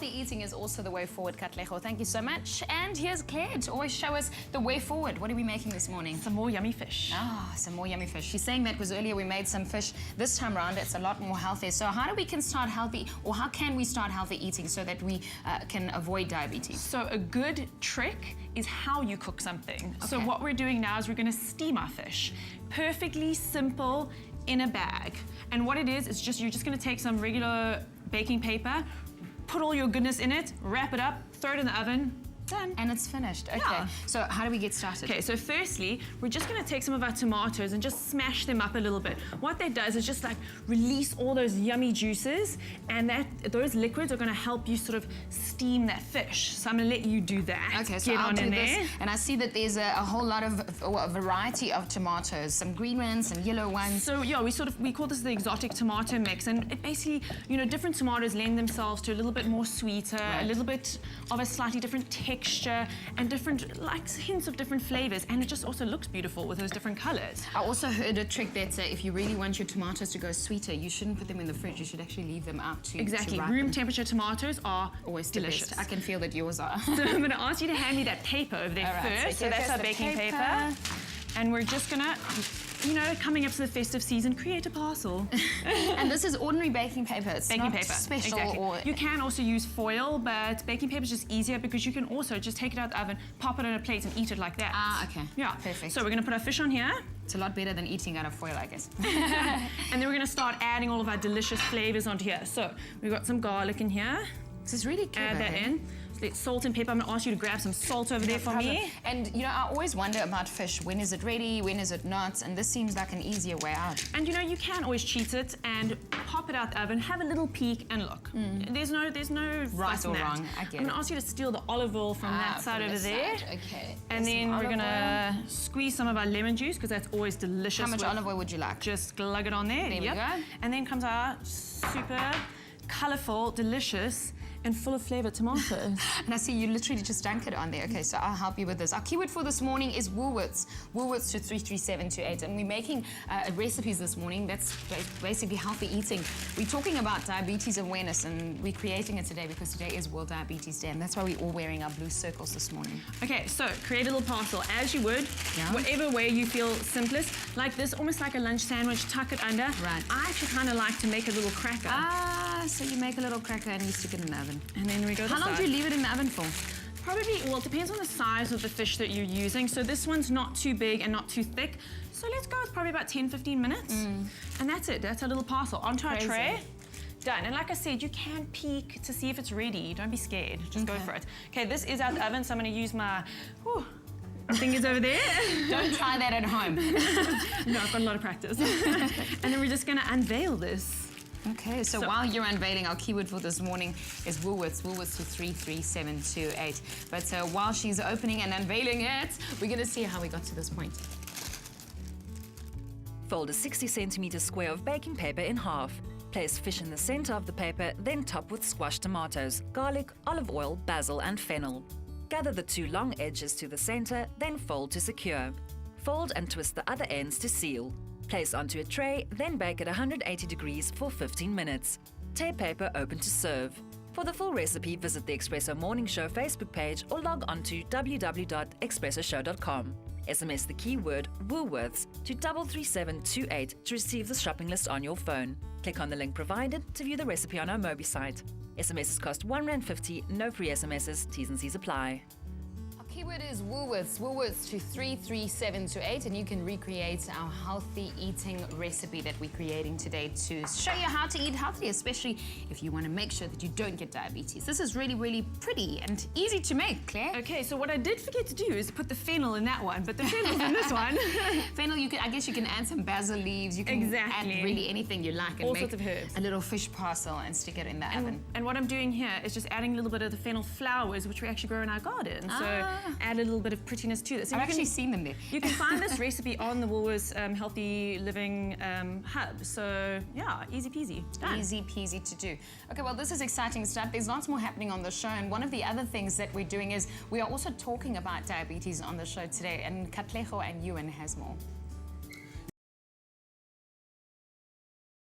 healthy eating is also the way forward, Katlego. Thank you so much. And here's Claire to always show us the way forward. What are we making this morning? Some more yummy fish. Ah, some more yummy fish. She's saying that because earlier we made some fish. This time around, it's a lot more healthier. So how can we start healthy eating so that we can avoid diabetes? So a good trick is how you cook something. Okay. So what we're doing now is we're going to steam our fish. Perfectly simple in a bag. And what it is you're just going to take some regular baking paper, put all your goodness in it, wrap it up, throw it in the oven. Done. And it's finished. Okay. Yeah. So how do we get started? Okay, so firstly, we're just gonna take some of our tomatoes and just smash them up a little bit. What that does is just like release all those yummy juices, and those liquids are gonna help you sort of steam that fish. So I'm gonna let you do that. Okay, so Get I'll on do in this. there. And I see that there's a whole lot of a variety of tomatoes, some green ones, some yellow ones. So yeah, we call this the exotic tomato mix, and it basically, different tomatoes lend themselves to a little bit more sweeter, Right. a little bit of a slightly different texture, and different, like, hints of different flavors, and it just also looks beautiful with those different colors. I also heard a trick that if you really want your tomatoes to go sweeter, you shouldn't put them in the fridge. You should actually leave them out to Exactly. ripen. Room temperature tomatoes are Always the delicious. best. I can feel that yours are. So I'm going to ask you to hand me that paper over there All right, first. so So that's here's our the baking paper. paper. And we're just going to, coming up to the festive season, create a parcel. And this is ordinary baking paper. It's Baking not paper. special. Exactly. Or You can also use foil, but baking paper is just easier because you can also just take it out of the oven, pop it on a plate and eat it like that. Ah, okay. Yeah. Perfect. So we're going to put our fish on here. It's a lot better than eating out of foil, I guess. And then we're going to start adding all of our delicious flavors onto here. So we've got some garlic in here. This is really clever. Add that eh? in. Salt and pepper. I'm going to ask you to grab some salt over there for me. And I always wonder about fish. When is it ready? When is it not? And this seems like an easier way out. And you can always cheat it and pop it out the oven, have a little peek and look. There's no Right fuss in or that. wrong, I get I'm going it. to ask you to steal the olive oil from that side from over this there. side. Okay. And There's then some we're olive going to squeeze some of our lemon juice because that's always delicious. How much with- olive oil would you like? Just glug it on there. There we Yep. go. And then comes our super colourful, delicious, and full of flavour tomatoes. And I see you literally just dunk it on there. Okay, so I'll help you with this. Our keyword for this morning is Woolworths. Woolworths to 33728. And we're making recipes this morning that's basically healthy eating. We're talking about diabetes awareness, and we're creating it today because today is World Diabetes Day, and that's why we're all wearing our blue circles this morning. Okay, so create a little parcel as you would, Yeah. whatever way you feel simplest. Like this, almost like a lunch sandwich, tuck it under. Right. I actually kind of like to make a little cracker. Ah, so you make a little cracker and you stick it in the oven. And then we go How this long do side. you leave it in the oven for? Probably, well, it depends on the size of the fish that you're using. So this one's not too big and not too thick. So let's go with probably about 10-15 minutes. And that's it. That's our little parcel. Onto our Crazy. tray. Done. And like I said, you can peek to see if it's ready. Don't be scared. Just go for it. Okay, this is out the oven, so I'm going to use my fingers over there. Don't try that at home. No, I've got a lot of practice. And then we're just going to unveil this. Okay, so while you're unveiling, our keyword for this morning is Woolworths. Woolworths to 33728. But while she's opening and unveiling it, we're going to see how we got to this point. Fold a 60cm square of baking paper in half. Place fish in the center of the paper, then top with squashed tomatoes, garlic, olive oil, basil and fennel. Gather the two long edges to the center, then fold to secure. Fold and twist the other ends to seal. Place onto a tray, then bake at 180 degrees for 15 minutes. Tape paper open to serve. For the full recipe, visit the Espresso Morning Show Facebook page or log on to www.expressoshow.com. SMS the keyword Woolworths to 33728 to receive the shopping list on your phone. Click on the link provided to view the recipe on our Mobi site. SMSs cost R1.50, no free SMSs, T's and C's apply. Keyword is Woolworths. Woolworths to 33728, and you can recreate our healthy eating recipe that we're creating today to show you how to eat healthy, especially if you want to make sure that you don't get diabetes. This is really, really pretty and easy to make, Claire. Okay, so what I did forget to do is put the fennel in that one, but the fennel's in this one. Fennel, I guess you can add some basil leaves. You can Exactly. add really anything you like and All make sorts of herbs. a little fish parcel and stick it in the oven. And what I'm doing here is just adding a little bit of the fennel flowers, which we actually grow in our garden. So add a little bit of prettiness to this. I've actually seen them there. You can find this recipe on the Woolworths Healthy Living hub. So yeah, easy peasy. Done. Easy peasy to do. Okay, well, this is exciting stuff. There's lots more happening on the show, and one of the other things that we're doing is we are also talking about diabetes on the show today, and Katlego and Ewan has more.